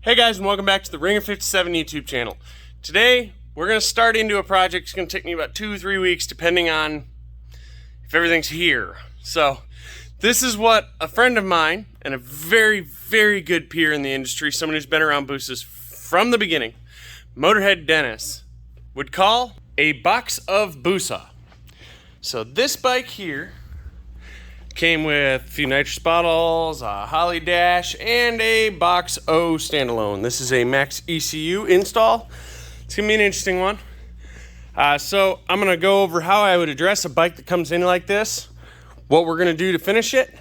Hey guys, and welcome back to the Ring of 57 YouTube channel. Today, we're going to start into a project. It's going to take me about 2-3 weeks, depending on if everything's here. So, this is what a friend of mine, and a very, very good peer in the industry, someone who's been around Busas from the beginning, Motorhead Dennis, would call a Box-O-Busa. So this bike here came with a few nitrous bottles, a Holly dash, and a Box-O standalone. This is a Maxxecu install. It's gonna be an interesting one. So I'm gonna go over how I would address a bike that comes in like this, what we're gonna do to finish it,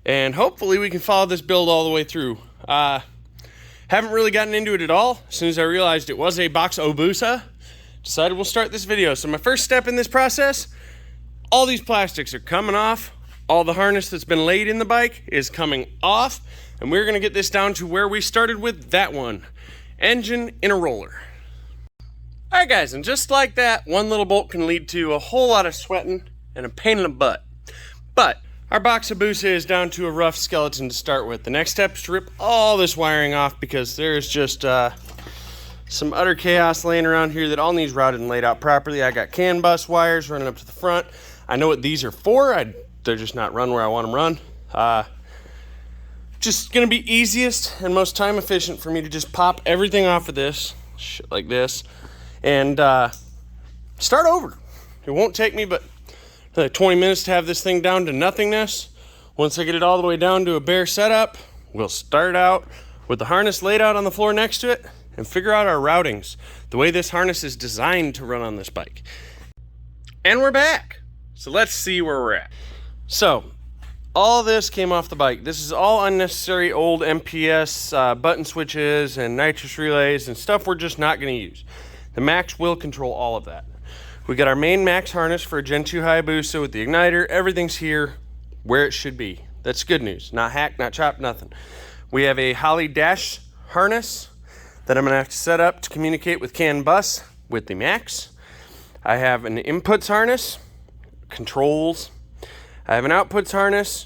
and hopefully we can follow this build all the way through. Haven't really gotten into it at all. As soon as I realized it was a Box-O-Busa, decided we'll start this video. So my first step in this process, all these plastics are coming off. All the harness that's been laid in the bike is coming off, and we're gonna get this down to where we started with that one, engine in a roller. All right guys, and just like that, one little bolt can lead to a whole lot of sweating and a pain in the butt. But our Box-O-Busa is down to a rough skeleton to start with. The next step is to rip all this wiring off because there's just some utter chaos laying around here that all needs routed and laid out properly. I got CAN bus wires running up to the front. I know what these are for. They're just not run where I want them run. Just gonna be easiest and most time efficient for me to just pop everything off of this, shit like this, and start over. It won't take me but 20 minutes to have this thing down to nothingness. Once I get it all the way down to a bare setup, we'll start out with the harness laid out on the floor next to it and figure out our routings, the way this harness is designed to run on this bike. And we're back. So let's see where we're at. So, all this came off the bike. This is all unnecessary old MPS button switches and nitrous relays and stuff we're just not going to use. The Max will control all of that. We got our main Max harness for a Gen 2 Hayabusa with the igniter. Everything's here where it should be. That's good news. Not hacked, not chopped, nothing. We have a Holly dash harness that I'm going to have to set up to communicate with CAN bus with the Max. I have an inputs harness, controls. I have an outputs harness.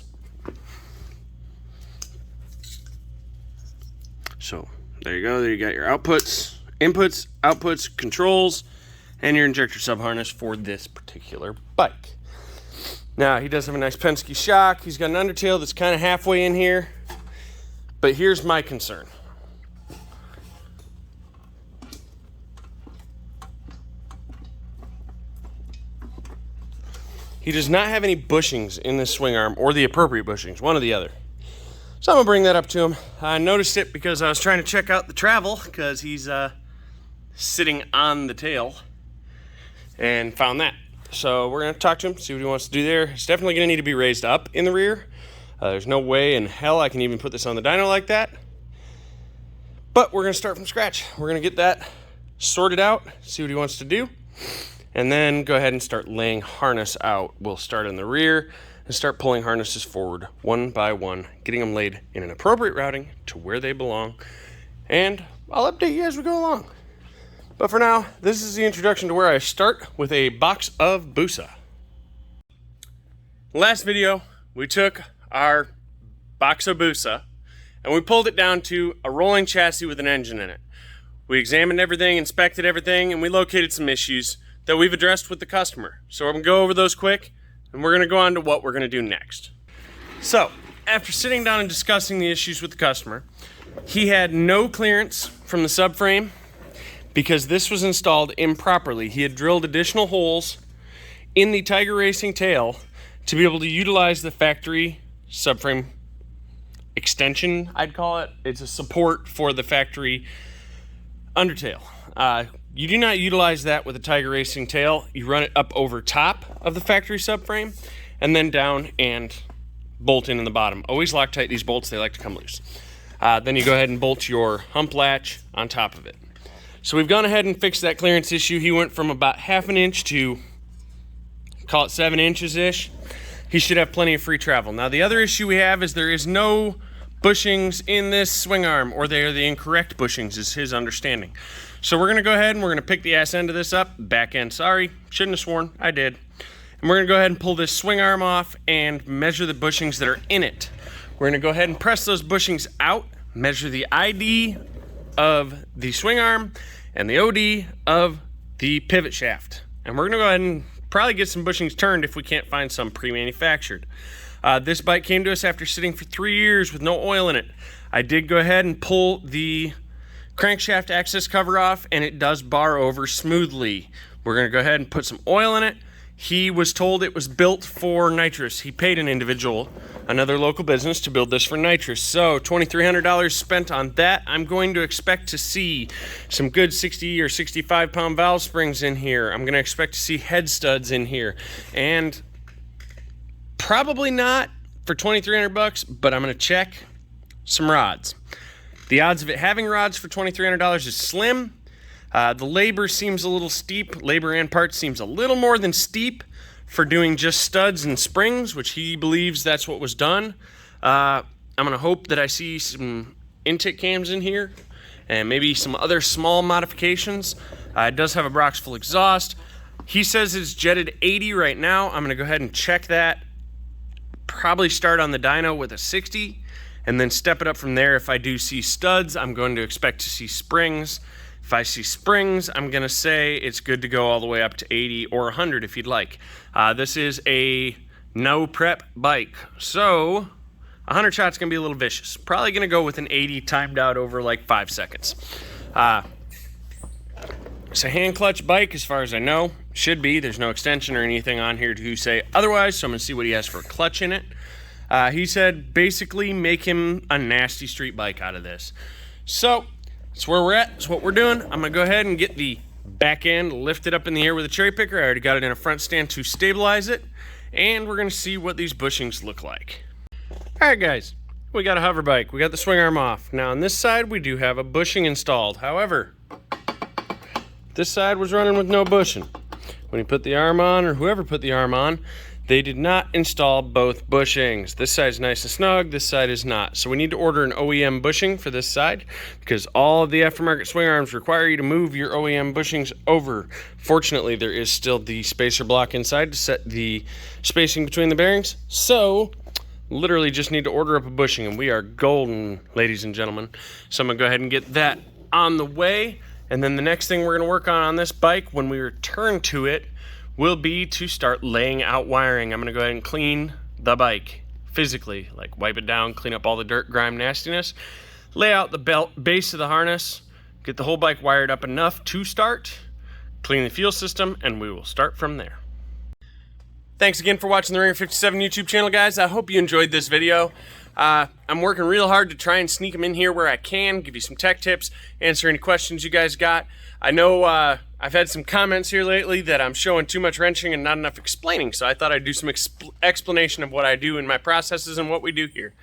So there you go. There you got your outputs, inputs, outputs, controls, and your injector sub harness for this particular bike. Now he does have a nice Penske shock. He's got an undertail that's kind of halfway in here. But here's my concern. He does not have any bushings in this swing arm, or the appropriate bushings, one or the other. So I'm gonna bring that up to him. I noticed it because I was trying to check out the travel, because he's sitting on the tail, and found that. So we're gonna talk to him, see what he wants to do there. It's definitely gonna need to be raised up in the rear. There's no way in hell I can even put this on the dyno like that. But we're gonna start from scratch. We're gonna get that sorted out, see what he wants to do, and then go ahead and start laying harness out. We'll start in the rear and start pulling harnesses forward one by one, getting them laid in an appropriate routing to where they belong. And I'll update you as we go along. But for now, this is the introduction to where I start with a Box-O-Busa. Last video, we took our Box-O-Busa and we pulled it down to a rolling chassis with an engine in it. We examined everything, inspected everything, and we located some issues that we've addressed with the customer. So we're gonna go over those quick, and we're gonna go on to what we're gonna do next. So, after sitting down and discussing the issues with the customer, he had no clearance from the subframe because this was installed improperly. He had drilled additional holes in the Tiger Racing tail to be able to utilize the factory subframe extension, I'd call it. It's a support for the factory undertail. You do not utilize that with a Tiger Racing tail. You run it up over top of the factory subframe and then down and bolt in the bottom. Always Loctite these bolts, they like to come loose. Then you go ahead and bolt your hump latch on top of it. So we've gone ahead and fixed that clearance issue. He went from about 1/2 inch to, call it 7 inches-ish. He should have plenty of free travel. Now the other issue we have is there is no bushings in this swing arm, or they are the incorrect bushings is his understanding. So we're gonna go ahead and we're gonna pick the ass end of this up, back end, sorry, shouldn't have sworn, I did. And we're gonna go ahead and pull this swing arm off and measure the bushings that are in it. We're gonna go ahead and press those bushings out, measure the ID of the swing arm and the OD of the pivot shaft. And we're going to go ahead and probably get some bushings turned if we can't find some pre-manufactured. This bike came to us after sitting for 3 years with no oil in it. I did go ahead and pull the crankshaft access cover off, and it does bar over smoothly. We're going to go ahead and put some oil in it. He was told it was built for nitrous. He paid an individual, another local business, to build this for nitrous. So $2,300 spent on that. I'm going to expect to see some good 60 or 65 pound valve springs in here. I'm going to expect to see head studs in here, and probably not for $2,300, but I'm going to check some rods. The odds of it having rods for $2,300 is slim. The labor seems a little steep. Labor and parts seems a little more than steep for doing just studs and springs, which he believes that's what was done. I'm going to hope that I see some intake cams in here and maybe some other small modifications. It does have a Box-full exhaust. He says it's jetted 80 right now. I'm going to go ahead and check that. Probably start on the dyno with a 60 and then step it up from there. If I do see studs, I'm going to expect to see springs. If I see springs, I'm going to say it's good to go all the way up to 80 or 100 if you'd like. This is a no prep bike, so 100 shot's going to be a little vicious. Probably going to go with an 80 timed out over like 5 seconds. It's a hand clutch bike as far as I know. Should be. There's no extension or anything on here to say otherwise, so I'm going to see what he has for a clutch in it. He said basically make him a nasty street bike out of this. So that's where we're at. That's what we're doing. I'm going to go ahead and get the back end lifted up in the air with a cherry picker. I already got it in a front stand to stabilize it. And we're going to see what these bushings look like. Alright guys, we got a hover bike. We got the swing arm off. Now on this side we do have a bushing installed. However, this side was running with no bushing. When he put the arm on, or whoever put the arm on, they did not install both bushings. This side is nice and snug, this side is not. So we need to order an OEM bushing for this side because all of the aftermarket swing arms require you to move your OEM bushings over. Fortunately, there is still the spacer block inside to set the spacing between the bearings. So literally just need to order up a bushing and we are golden, ladies and gentlemen. So I'm gonna go ahead and get that on the way. And then the next thing we're gonna work on this bike when we return to it will be to start laying out wiring. I'm gonna go ahead and clean the bike physically, like wipe it down, clean up all the dirt, grime, nastiness, lay out the base of the harness, get the whole bike wired up enough to start, clean the fuel system, and we will start from there. Thanks again for watching the Ringer 57 YouTube channel, guys. I hope you enjoyed this video. I'm working real hard to try and sneak them in here where I can, give you some tech tips, answer any questions you guys got. I know I've had some comments here lately that I'm showing too much wrenching and not enough explaining, so I thought I'd do some explanation of what I do in my processes and what we do here.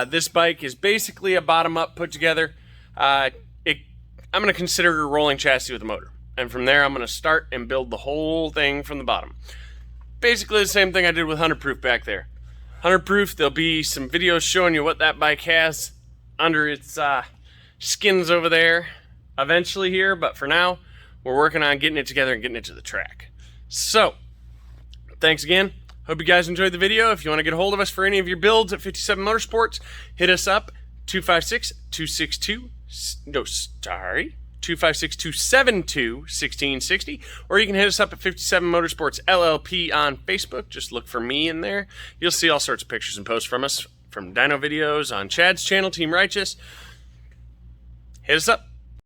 This bike is basically a bottom-up put together. I'm going to consider it a rolling chassis with a motor, and from there I'm going to start and build the whole thing from the bottom. Basically the same thing I did with 100 Proof back there. 100 Proof, there'll be some videos showing you what that bike has under its skins over there eventually here, but for now we're working on getting it together and getting it to the track. So thanks again. Hope you guys enjoyed the video. If you want to get a hold of us for any of your builds at 57 Motorsports, hit us up 256-272-1660, or you can hit us up at 57 Motorsports LLP on Facebook. Just look for me in there. You'll see all sorts of pictures and posts from us, from dyno videos on Chad's channel, Team Righteous. Hit us up.